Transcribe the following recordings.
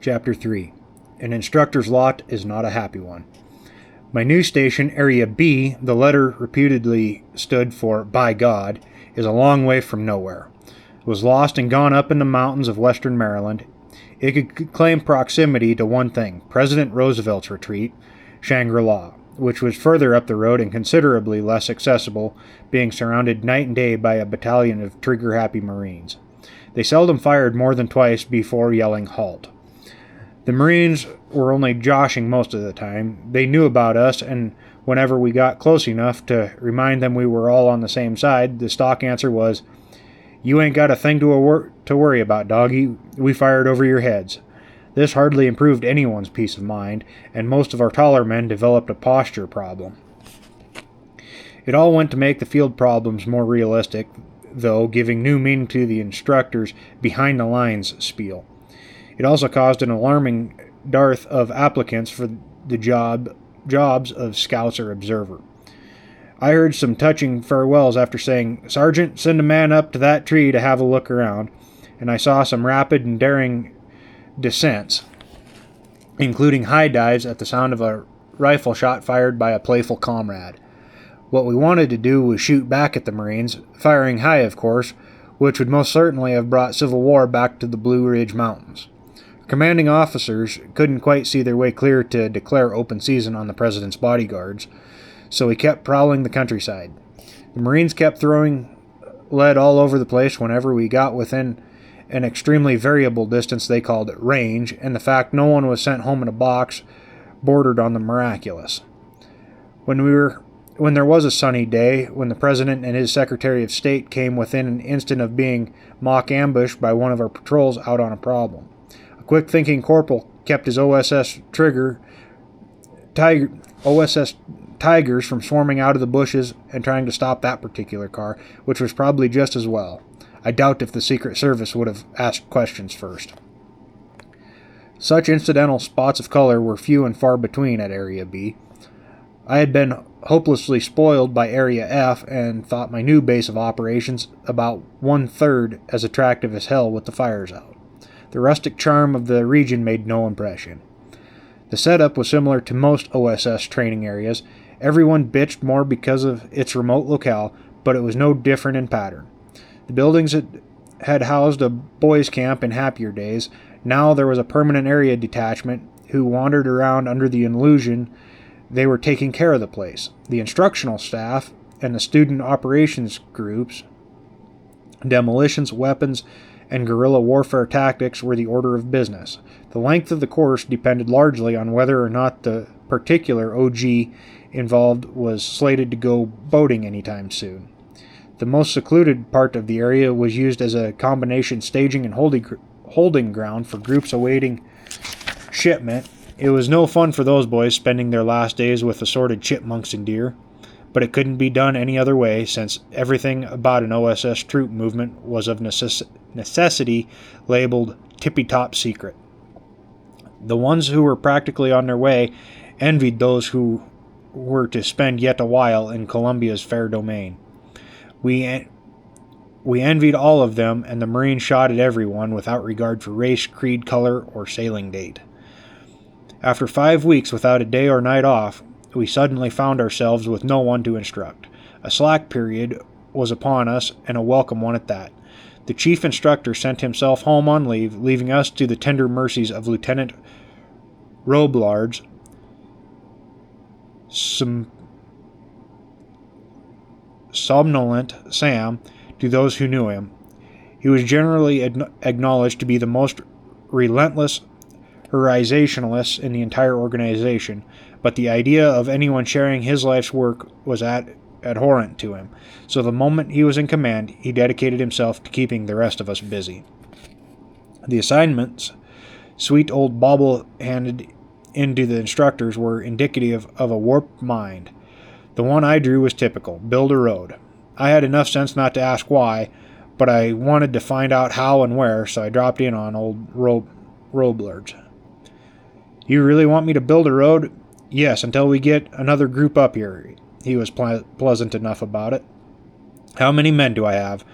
Chapter 3. An instructor's lot is not a happy one. My new station, Area B, the letter reputedly stood for By God, is a long way from nowhere. It was lost and gone up in the mountains of western Maryland. It could claim proximity to one thing, President Roosevelt's retreat, Shangri-La, which was further up the road and considerably less accessible, being surrounded night and day by a battalion of trigger-happy Marines. They seldom fired more than twice before yelling halt. The Marines were only joshing most of the time. They knew about us, and whenever we got close enough to remind them we were all on the same side, the stock answer was, "You ain't got a thing to worry about, doggy. We fired over your heads." This hardly improved anyone's peace of mind, and most of our taller men developed a posture problem. It all went to make the field problems more realistic, though giving new meaning to the instructor's behind-the-lines spiel. It also caused an alarming dearth of applicants for the jobs of scouts or observer. I heard some touching farewells after saying, "Sergeant, send a man up to that tree to have a look around," and I saw some rapid and daring descents, including high dives at the sound of a rifle shot fired by a playful comrade. What we wanted to do was shoot back at the Marines, firing high, of course, which would most certainly have brought civil war back to the Blue Ridge Mountains. Commanding officers couldn't quite see their way clear to declare open season on the president's bodyguards, so we kept prowling the countryside. The Marines kept throwing lead all over the place whenever we got within an extremely variable distance they called range, and the fact no one was sent home in a box bordered on the miraculous. When there was a sunny day, when the President and his Secretary of State came within an instant of being mock ambushed by one of our patrols out on a problem, a quick-thinking corporal kept his OSS Tigers from swarming out of the bushes and trying to stop that particular car, which was probably just as well. I doubt if the Secret Service would have asked questions first. Such incidental spots of color were few and far between at Area B. I had been hopelessly spoiled by Area F and thought my new base of operations about one-third as attractive as hell with the fires out. The rustic charm of the region made no impression. The setup was similar to most OSS training areas. Everyone bitched more because of its remote locale, but it was no different in pattern. The buildings had housed a boys' camp in happier days. Now there was a permanent area detachment who wandered around under the illusion they were taking care of the place. The instructional staff and the student operations groups, demolitions, weapons, and guerrilla warfare tactics were the order of business. The length of the course depended largely on whether or not the particular OG involved was slated to go boating anytime soon. The most secluded part of the area was used as a combination staging and holding ground for groups awaiting shipment. It was no fun for those boys spending their last days with assorted chipmunks and deer, but it couldn't be done any other way since everything about an OSS troop movement was of necessity labeled tippy-top secret. The ones who were practically on their way envied those who were to spend yet a while in Columbia's fair domain. We envied all of them, and the Marines shot at everyone without regard for race, creed, color, or sailing date. After 5 weeks without a day or night off, we suddenly found ourselves with no one to instruct. A slack period was upon us, and a welcome one at that. The chief instructor sent himself home on leave, leaving us to the tender mercies of Lieutenant Roblard's somnolent Sam to those who knew him. He was generally acknowledged to be the most relentless horizontalist in the entire organization, but the idea of anyone sharing his life's work was abhorrent to him, so the moment he was in command, he dedicated himself to keeping the rest of us busy. The assignments sweet old Bobble handed into the instructors were indicative of a warped mind. The one I drew was typical: build a road. I had enough sense not to ask why, but I wanted to find out how and where, so I dropped in on old Roblard's. "You really want me to build a road?" "Yes, until we get another group up here." He was pleasant enough about it. "How many men do I have?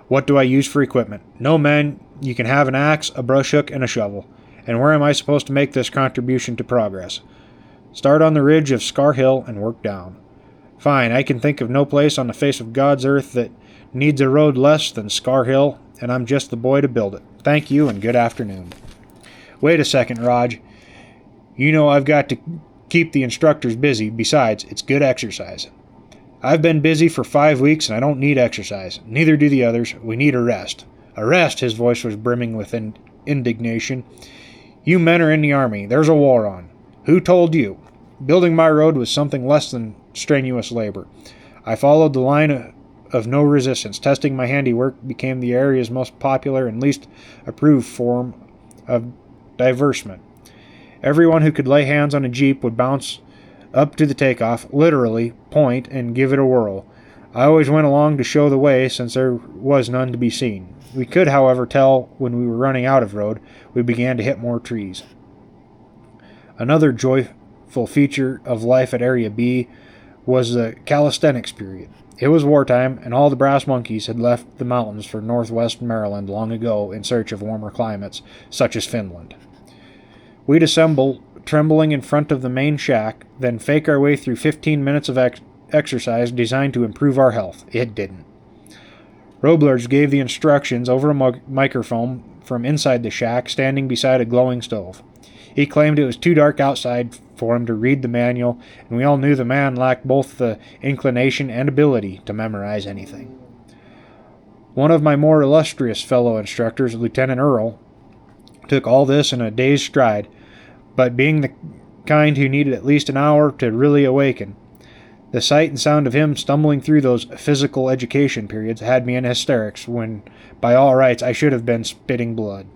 What do I use for equipment?" "No men. You can have an axe, a brush hook, and a shovel. And where am I supposed to make this contribution to progress? Start on the ridge of Scar Hill and work down. Fine, I can think of no place on the face of God's earth that needs a road less than Scar Hill, and I'm just the boy to build it. Thank you, and good afternoon. Wait a second, Raj. You know I've got to keep the instructors busy. Besides, it's good exercise. I've been busy for 5 weeks, and I don't need exercise. Neither do the others. We need a rest. A rest? His voice was brimming with indignation. You men are in the army. There's a war on. Who told you? Building my road was something less than strenuous labor. I followed the line of no resistance. Testing my handiwork became the area's most popular and least approved form of diversement. Everyone who could lay hands on a jeep would bounce up to the takeoff, literally, point, and give it a whirl. I always went along to show the way, since there was none to be seen. We could, however, tell when we were running out of road. We began to hit more trees. Another joyful feature of life at Area B was the calisthenics period. It was wartime, and all the brass monkeys had left the mountains for northwest Maryland long ago in search of warmer climates, such as Finland. We'd assemble, trembling in front of the main shack, then fake our way through 15 minutes of exercise designed to improve our health. It didn't. Roblers gave the instructions over a microphone from inside the shack, standing beside a glowing stove. He claimed it was too dark outside for him to read the manual, and we all knew the man lacked both the inclination and ability to memorize anything. One of my more illustrious fellow instructors, Lieutenant Earl, took all this in a day's stride, but being the kind who needed at least an hour to really awaken, the sight and sound of him stumbling through those physical education periods had me in hysterics when, by all rights, I should have been spitting blood.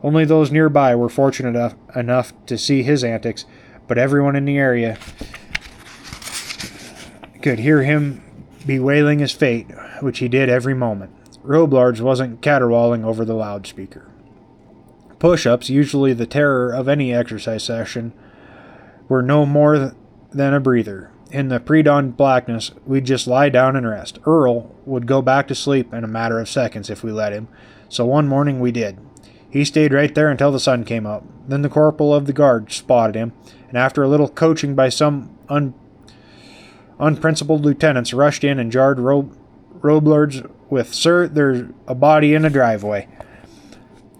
Only those nearby were fortunate enough to see his antics, but everyone in the area could hear him bewailing his fate, which he did every moment. Roblars wasn't caterwauling over the loudspeaker. Push-ups, usually the terror of any exercise session, were no more than a breather. In the pre-dawn blackness, we'd just lie down and rest. Earl would go back to sleep in a matter of seconds if we let him, so one morning we did. He stayed right there until the sun came up. Then the corporal of the guard spotted him, and after a little coaching by some unprincipled lieutenants, rushed in and jarred Roblers with, "Sir, there's a body in a driveway."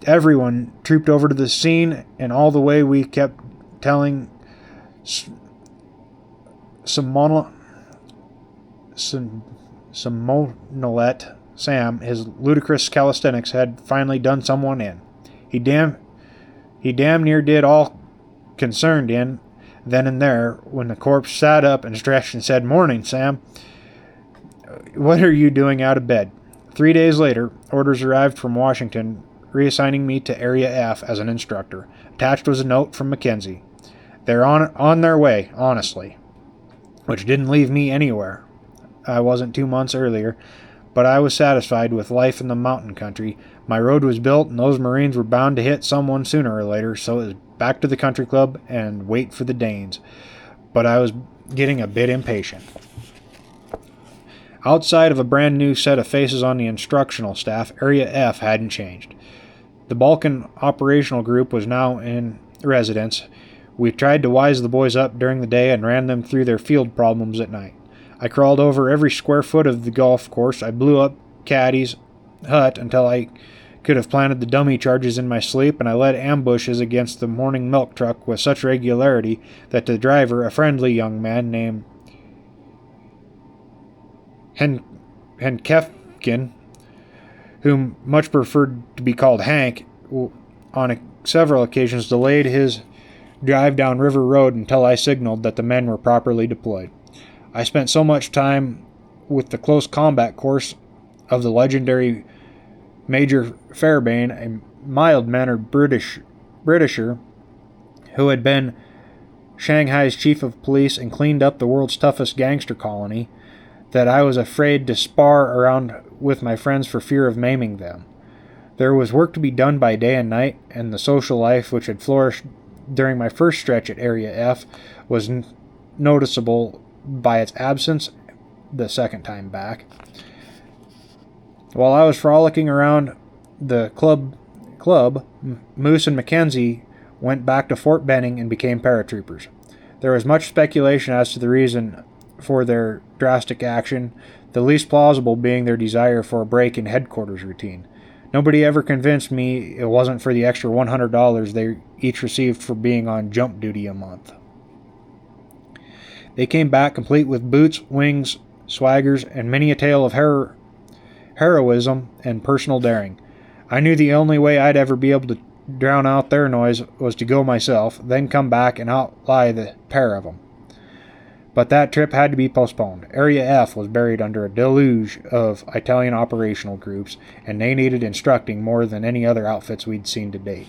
Everyone trooped over to the scene, and all the way we kept telling Simonolet Sam his ludicrous calisthenics had finally done someone in. He damn near did all concerned in then and there, when the corpse sat up and stretched and said, "Morning, Sam. What are you doing out of bed?" 3 days later, orders arrived from Washington reassigning me to Area F as an instructor. Attached was a note from Mackenzie. They're on their way, honestly. Which didn't leave me anywhere. I wasn't 2 months earlier, but I was satisfied with life in the mountain country. My road was built, and those Marines were bound to hit someone sooner or later, so it was back to the country club and wait for the Danes. But I was getting a bit impatient. Outside of a brand new set of faces on the instructional staff, Area F hadn't changed. The Balkan operational group was now in residence. We tried to wise the boys up during the day and ran them through their field problems at night. I crawled over every square foot of the golf course. I blew up Caddy's hut until I could have planted the dummy charges in my sleep, and I led ambushes against the morning milk truck with such regularity that the driver, a friendly young man named Henkefkin, whom much preferred to be called Hank, on several occasions delayed his drive down River Road until I signaled that the men were properly deployed. I spent so much time with the close combat course of the legendary Major Fairbairn, a mild-mannered Britisher who had been Shanghai's chief of police and cleaned up the world's toughest gangster colony, that I was afraid to spar around with my friends for fear of maiming them. There was work to be done by day and night, and the social life which had flourished during my first stretch at Area F was noticeable by its absence the second time back. While I was frolicking around the club, Moose and Mackenzie went back to Fort Benning and became paratroopers. There was much speculation as to the reason for their drastic action, the least plausible being their desire for a break in headquarters routine. Nobody ever convinced me it wasn't for the extra $100 they each received for being on jump duty a month. They came back complete with boots, wings, swaggers, and many a tale of heroism and personal daring. I knew the only way I'd ever be able to drown out their noise was to go myself, then come back and outlie the pair of them. But that trip had to be postponed. Area F was buried under a deluge of Italian operational groups, and they needed instructing more than any other outfits we'd seen to date.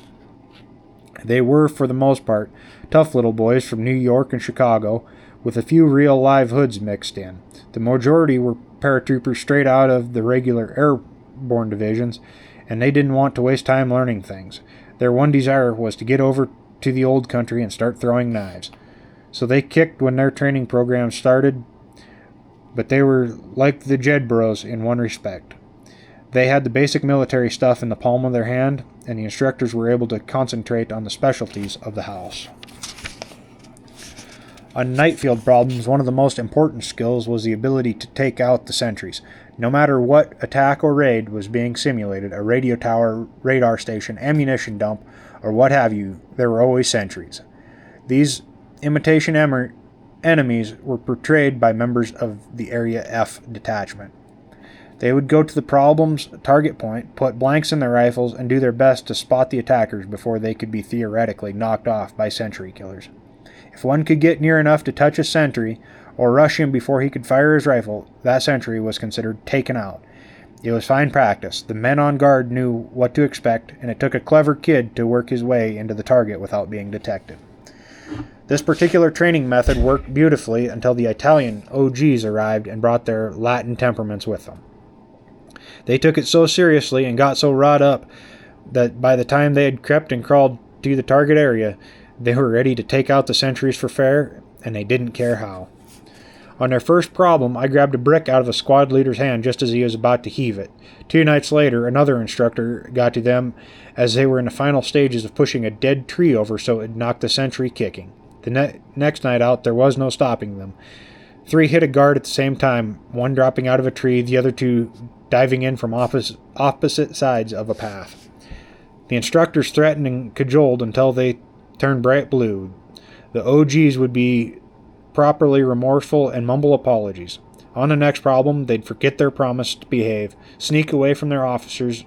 They were, for the most part, tough little boys from New York and Chicago, with a few real live hoods mixed in. The majority were paratroopers straight out of the regular airborne divisions, and they didn't want to waste time learning things. Their one desire was to get over to the old country and start throwing knives. So they kicked when their training program started, but they were like the Jedburghs in one respect. They had the basic military stuff in the palm of their hand, and the instructors were able to concentrate on the specialties of the house. On night field problems, one of the most important skills was the ability to take out the sentries. No matter what attack or raid was being simulated, a radio tower, radar station, ammunition dump, or what have you, there were always sentries. These imitation enemies were portrayed by members of the Area F detachment. They would go to the problem's target point, put blanks in their rifles, and do their best to spot the attackers before they could be theoretically knocked off by sentry killers. If one could get near enough to touch a sentry, or rush him before he could fire his rifle, that sentry was considered taken out. It was fine practice. The men on guard knew what to expect, and it took a clever kid to work his way into the target without being detected. This particular training method worked beautifully until the Italian OGs arrived and brought their Latin temperaments with them. They took it so seriously and got so wrought up that by the time they had crept and crawled to the target area, they were ready to take out the sentries for fair, and they didn't care how. On their first problem, I grabbed a brick out of a squad leader's hand just as he was about to heave it. 2 nights later, another instructor got to them as they were in the final stages of pushing a dead tree over so it knocked the sentry kicking. The next night out, there was no stopping them. 3 hit a guard at the same time, one dropping out of a tree, the other 2 diving in from opposite sides of a path. The instructors threatened and cajoled until they turned bright blue. The OGs would be properly remorseful and mumble apologies. On the next problem, they'd forget their promise to behave, sneak away from their officers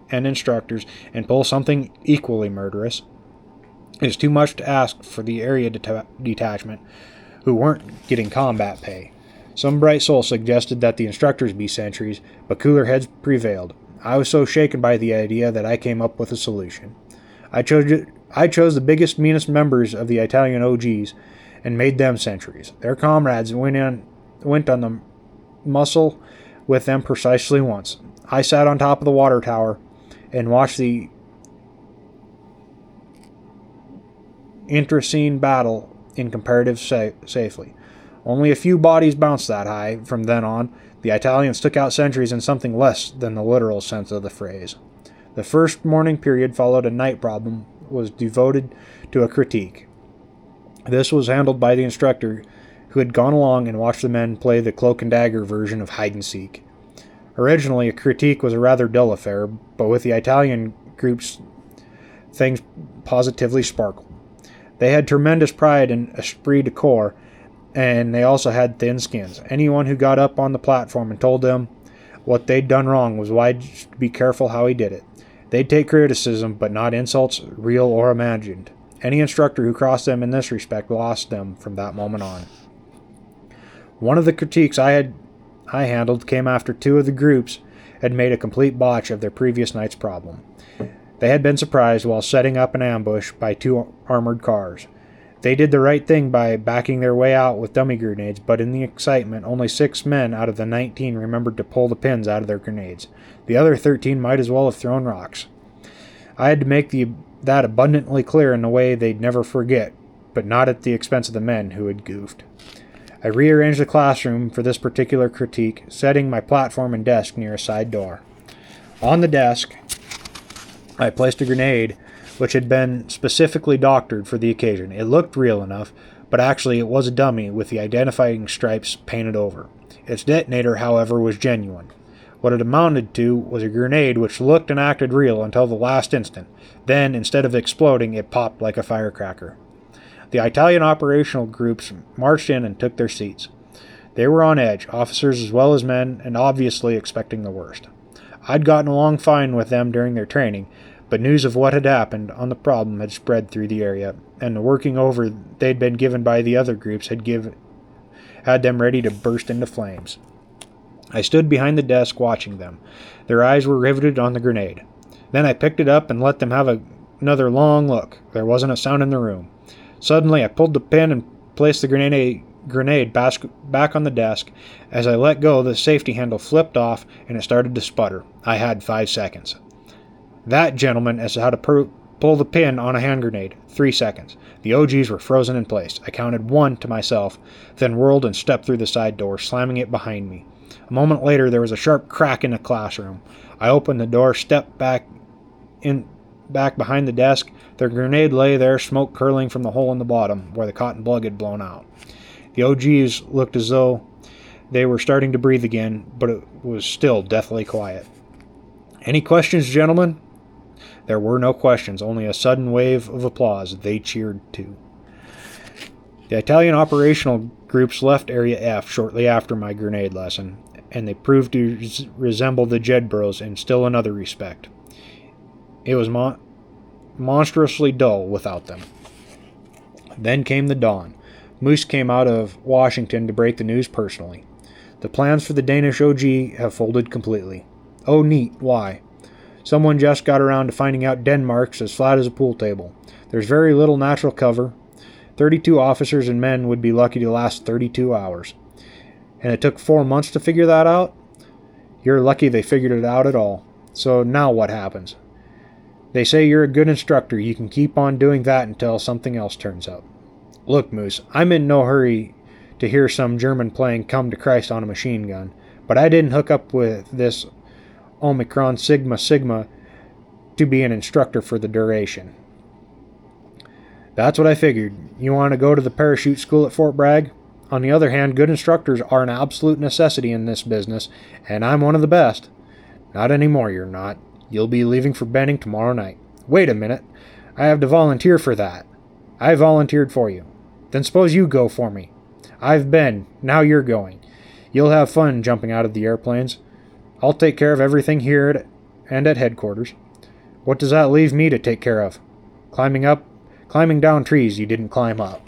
and instructors, and pull something equally murderous. It is too much to ask for the area detachment, who weren't getting combat pay. Some bright soul suggested that the instructors be sentries, but cooler heads prevailed. I was so shaken by the idea that I came up with a solution. I chose the biggest, meanest members of the Italian OGs and made them sentries. Their comrades went on the muscle with them precisely once. I sat on top of the water tower and watched the internecine battle in comparative safely. Only a few bodies bounced that high. From then on, the Italians took out sentries in something less than the literal sense of the phrase. The first morning period followed a night problem was devoted to a critique. This was handled by the instructor, who had gone along and watched the men play the Cloak and Dagger version of hide-and-seek. Originally, a critique was a rather dull affair, but with the Italian groups, things positively sparkled. They had tremendous pride and esprit de corps, and they also had thin skins. Anyone who got up on the platform and told them what they'd done wrong was wise to be careful how he did it. They'd take criticism, but not insults, real or imagined. Any instructor who crossed them in this respect lost them from that moment on. One of the critiques I handled came after 2 of the groups had made a complete botch of their previous night's problem. They had been surprised while setting up an ambush by 2 armored cars. They did the right thing by backing their way out with dummy grenades, but in the excitement, only 6 men out of the 19 remembered to pull the pins out of their grenades. The other 13 might as well have thrown rocks. I had to make that abundantly clear in a way they'd never forget, but not at the expense of the men who had goofed. I rearranged the classroom for this particular critique, setting my platform and desk near a side door. On the desk, I placed a grenade which had been specifically doctored for the occasion. It looked real enough, but actually it was a dummy with the identifying stripes painted over. Its detonator, however, was genuine. What it amounted to was a grenade which looked and acted real until the last instant. Then, instead of exploding, it popped like a firecracker. The Italian operational groups marched in and took their seats. They were on edge, officers as well as men, and obviously expecting the worst. I'd gotten along fine with them during their training, but news of what had happened on the problem had spread through the area, and the working over they'd been given by the other groups had them ready to burst into flames. I stood behind the desk watching them. Their eyes were riveted on the grenade. Then I picked it up and let them have another long look. There wasn't a sound in the room. Suddenly I pulled the pin and placed the grenade back on the desk. As I let go, the safety handle flipped off and it started to sputter. I had 5 seconds. That, gentlemen, is how to pull the pin on a hand grenade. 3 seconds. The OGs were frozen in place. I counted 1 to myself, then whirled and stepped through the side door, slamming it behind me. A moment later, there was a sharp crack in the classroom. I opened the door, stepped back behind the desk. Their grenade lay there, smoke curling from the hole in the bottom, where the cotton plug had blown out. The OGs looked as though they were starting to breathe again, but it was still deathly quiet. Any questions, gentlemen? There were no questions, only a sudden wave of applause. They cheered too. The Italian operational groups left Area F shortly after my grenade lesson, and they proved to resemble the Jedburghs in still another respect. It was monstrously dull without them. Then came the dawn. Moose came out of Washington to break the news personally. The plans for the Danish OG have folded completely. Oh, neat. Why? Someone just got around to finding out Denmark's as flat as a pool table. There's very little natural cover. 32 officers and men would be lucky to last 32 hours. And it took 4 months to figure that out? You're lucky they figured it out at all. So now what happens? They say you're a good instructor. You can keep on doing that until something else turns up. Look, Moose, I'm in no hurry to hear some German playing Come to Christ on a machine gun, but I didn't hook up with this Omicron Sigma Sigma to be an instructor for the duration. That's what I figured. You want to go to the parachute school at Fort Bragg? On the other hand, good instructors are an absolute necessity in this business, and I'm one of the best. Not anymore, you're not. You'll be leaving for Benning tomorrow night. Wait a minute. I have to volunteer for that. I volunteered for you. Then suppose you go for me. I've been. Now you're going. You'll have fun jumping out of the airplanes. I'll take care of everything here and at headquarters. What does that leave me to take care of? Climbing down trees you didn't climb up.